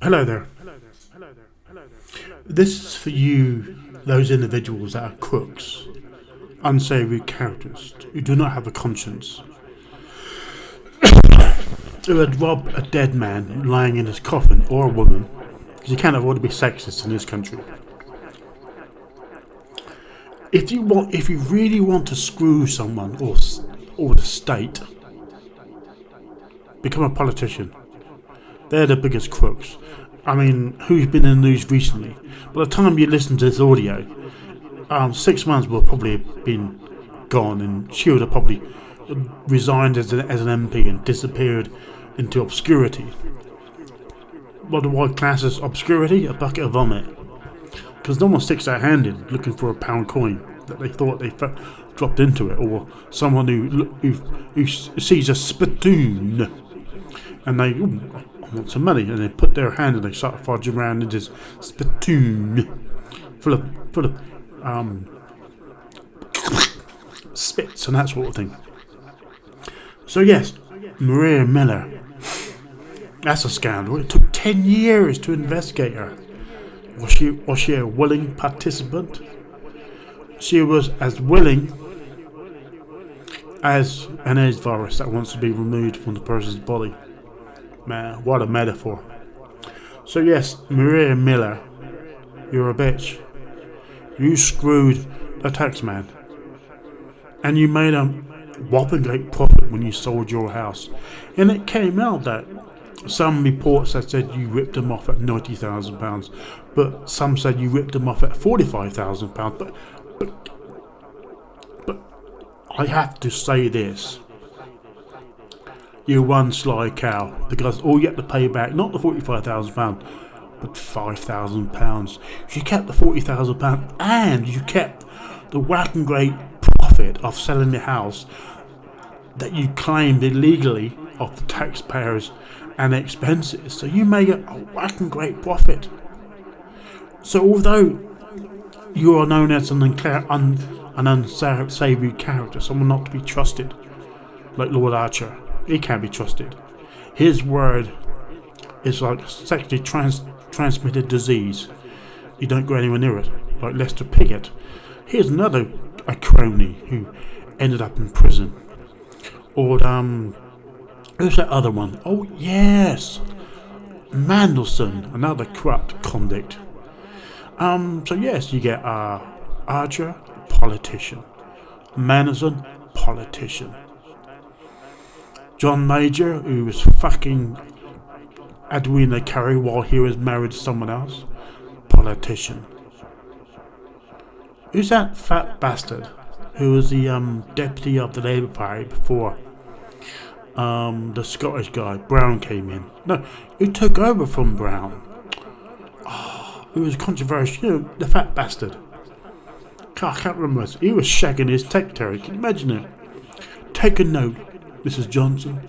Hello there. This is for you, those individuals that are crooks, unsavoury characters, who do not have a conscience, who would rob a dead man lying in his coffin, or a woman, because you can't afford to be sexist in this country. If you really want to screw someone or the state, become a politician. They're the biggest crooks. I mean, who's been in the news recently? By the time you listen to this audio, 6 months will probably have been gone, and she would have probably resigned as an MP and disappeared into obscurity. What do I class as obscurity? A bucket of vomit. Because no one sticks their hand in looking for a pound coin that they thought they dropped into it, or someone who sees a spittoon and they I want some money, and they put their hand and they start fudging around in this spittoon full of spits and that sort of thing. So yes, Maria Millar. That's a scandal. It took 10 years to investigate her. Was she a willing participant? She was as willing as an AIDS virus that wants to be removed from the person's body. Man, what a metaphor. So yes, Maria Millar, you're a bitch. You screwed the tax man. And you made a whopping great profit when you sold your house. And it came out that some reports that said you ripped him off at £90,000, but some said you ripped him off at £45,000. But I have to say this. You one sly cow, because all you have to pay back, not the £45,000, but £5,000. You kept the £40,000 and you kept the whacking great profit of selling the house that you claimed illegally of the taxpayers and expenses. So you made a whacking great profit. So although you are known as an unsavoury character, someone not to be trusted, like Lord Archer, he can't be trusted. His word is like sexually transmitted disease. You don't go anywhere near it, like Lester Piggott. Here's another a crony who ended up in prison. Or who's that other one? Oh yes, Mandelson, another corrupt convict. So yes, you get Archer, politician. Mandelson, politician. John Major, who was fucking Edwina Carey while he was married to someone else, politician. Who's that fat bastard who was the deputy of the Labour Party before the Scottish guy Brown came in? No, who took over from Brown? It was controversial. The fat bastard. I can't remember. He was shagging his secretary. Can you imagine it? Take a note, Mrs. Johnson.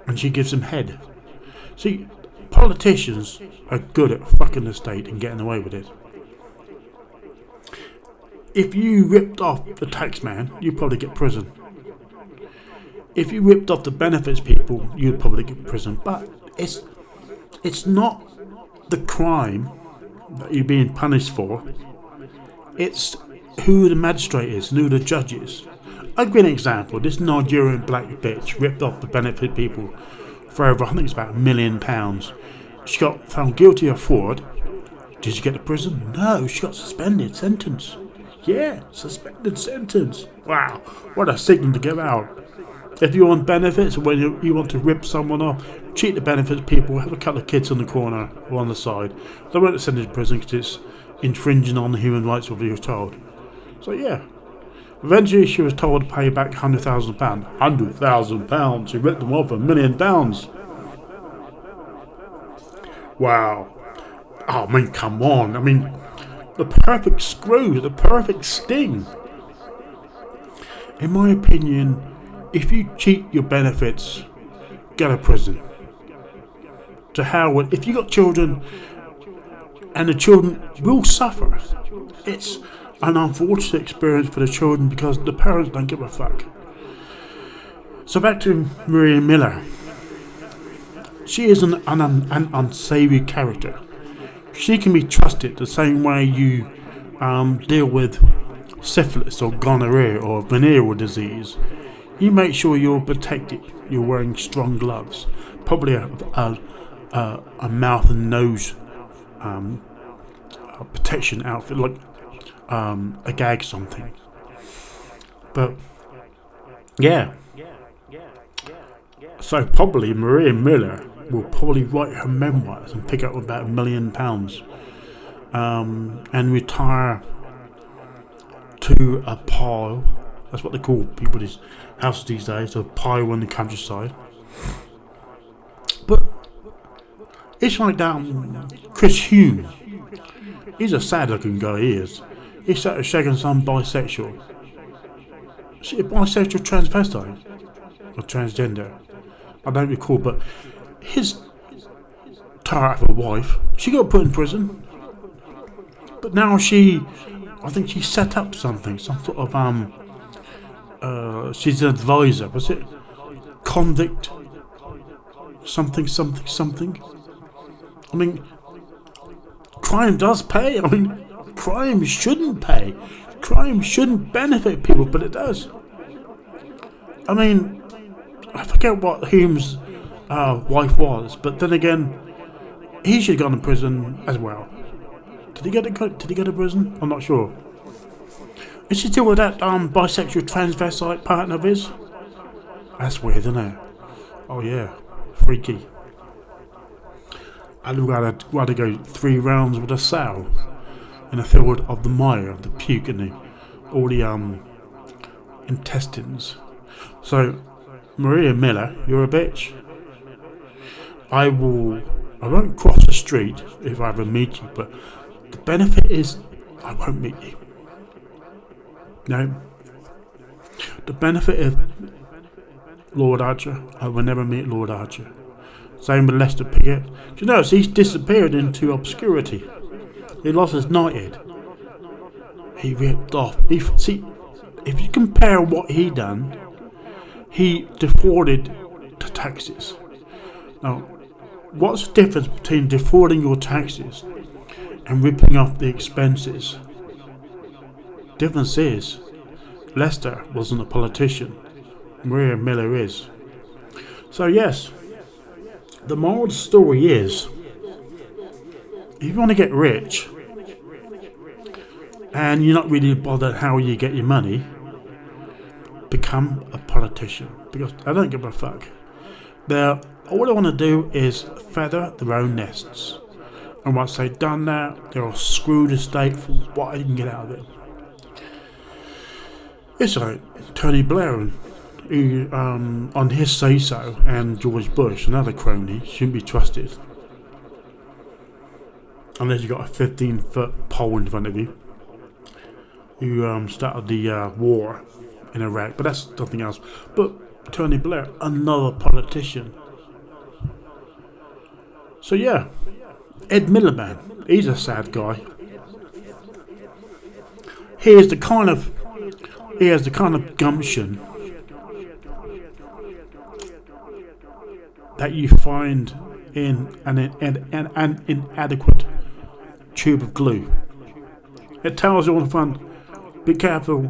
And she gives him head. See, politicians are good at fucking the state and getting away with it. If you ripped off the taxman, you'd probably get prison. If you ripped off the benefits people, you'd probably get prison. But it's not the crime that you're being punished for. It's who the magistrate is and who the judge is. I'll give you an example. This Nigerian black bitch ripped off the benefit people for over, I think it's about £1 million. She got found guilty of fraud. Did she get to prison? No, she got suspended sentence. Yeah, suspended sentence. Wow, what a signal to give out. If you want benefits, when you want to rip someone off, cheat the benefits people, have a couple of kids on the corner or on the side. They won't send you to prison because it's infringing on the human rights of your child. So yeah. Eventually she was told to pay back £100,000. £100,000. She ripped them off for £1 million. Wow. Oh, I mean, come on. I mean, the perfect screw, the perfect sting. In my opinion, if you cheat your benefits, go to prison. To hell with, if you got children, and the children will suffer. It's an unfortunate experience for the children because the parents don't give a fuck. So back to Maria Millar. she is an unsavoury character. She can be trusted the same way you deal with syphilis or gonorrhea or venereal disease. You make sure you're protected. You're wearing strong gloves, probably a mouth and nose protection outfit, like a gag or something. But yeah, so probably Maria Millar will probably write her memoirs and pick up about £1 million, and retire to a pile. That's what they call people's houses these days, a pile in the countryside. But it's like Chris Hume. He's a sad-looking guy. He is. He started shaking some bisexual. Is he a bisexual transvestite or transgender? I don't recall, but his tar out of a wife. She got put in prison, but now I think she set up something, some sort of she's an advisor. Was it convict? Something. I mean, crime does pay. I mean, crime shouldn't pay. Crime shouldn't benefit people, but it does. I mean, I forget what Hume's wife was, but then again, he should have gone to prison as well. Did he go to prison? I'm not sure. Is he still with that bisexual transvestite partner of his? That's weird, isn't it? Oh yeah, freaky. I'd rather go 3 rounds with a sow in a field of the mire, the puke, and all the intestines. So, Maria Millar, you're a bitch. I won't cross the street if I ever meet you, but the benefit is I won't meet you. No. The benefit of Lord Archer, I will never meet Lord Archer. Same with Lester Piggott. Do you notice he's disappeared into obscurity? He lost his knighthood. He ripped off. See, if you compare what he done, he defrauded the taxes. Now, what's the difference between defrauding your taxes and ripping off the expenses? Difference is, Lester wasn't a politician. Maria Millar is. So yes, the moral of the story is, if you want to get rich and you're not really bothered how you get your money, become a politician, because I don't give a fuck. All they want to do is feather their own nests, and once they've done that, they'll screw the state for what they can get out of it. It's like Tony Blair, who, on his say-so, and George Bush, another crony, shouldn't be trusted. Unless you've got a 15-foot pole in front of you, who started the war in Iraq, but that's something else. But Tony Blair, another politician. So yeah, Ed Miliband, he's a sad guy. He has the kind of gumption that you find in an inadequate tube of glue. It tells you on the front, be careful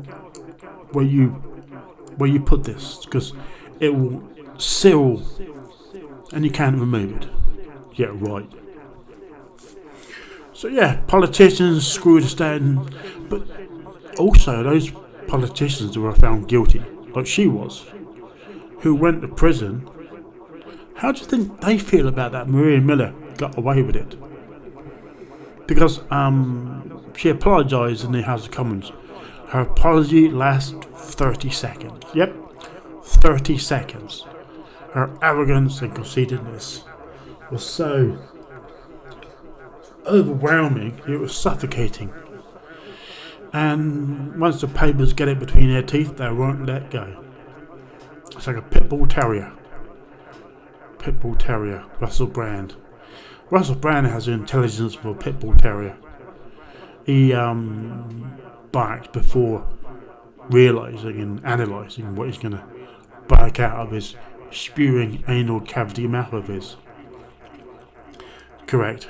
where you put this, because it will seal and you can't remove it. Yeah, right. So yeah, politicians screw the state, but also those politicians who were found guilty, like she was, who went to prison. How do you think they feel about that? Maria Millar got away with it because she apologised in the House of Commons. Her apology lasted 30 seconds. Yep, 30 seconds. Her arrogance and conceitedness was so overwhelming, it was suffocating. And once the papers get it between their teeth, they won't let go. It's like a pit bull terrier. Russell Brand. Russell Brand has the intelligence of a pit bull terrier. He barks before realising and analysing what he's going to bark out of his spewing anal cavity mouth of his. correct.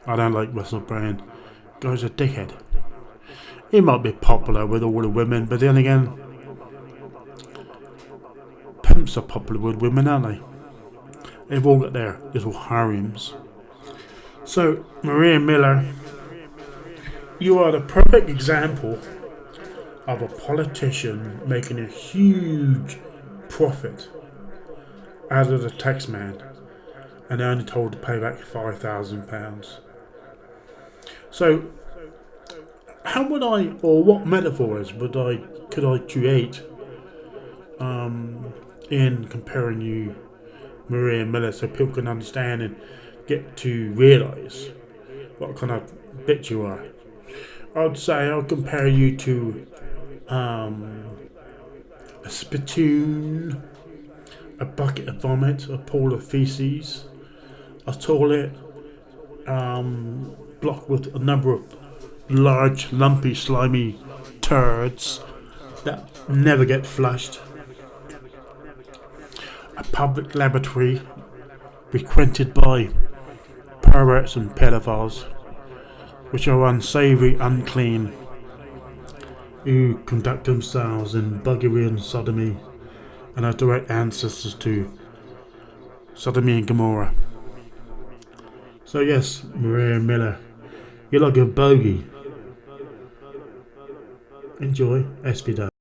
I don't like Russell Brand. Guy's a dickhead. He might be popular with all the women, but then again, pimps are popular with women, aren't they? They've all got their little harems. So, Maria Millar, you are the perfect example of a politician making a huge profit out of the tax man and only told to pay back £5,000. So, how would I, or what metaphors could I create in comparing you, Maria Millar, so people can understand and get to realise what kind of bitch you are? I'd say I'll compare you to a spittoon, a bucket of vomit, a pool of feces, a toilet blocked with a number of large, lumpy, slimy turds that never get flushed, a public laboratory frequented by perverts and pedophiles, which are unsavoury, unclean, who conduct themselves in buggery and sodomy, and are direct ancestors to Sodomy and Gomorrah. So yes, Maria Millar, you're like a bogey. Enjoy, SPW.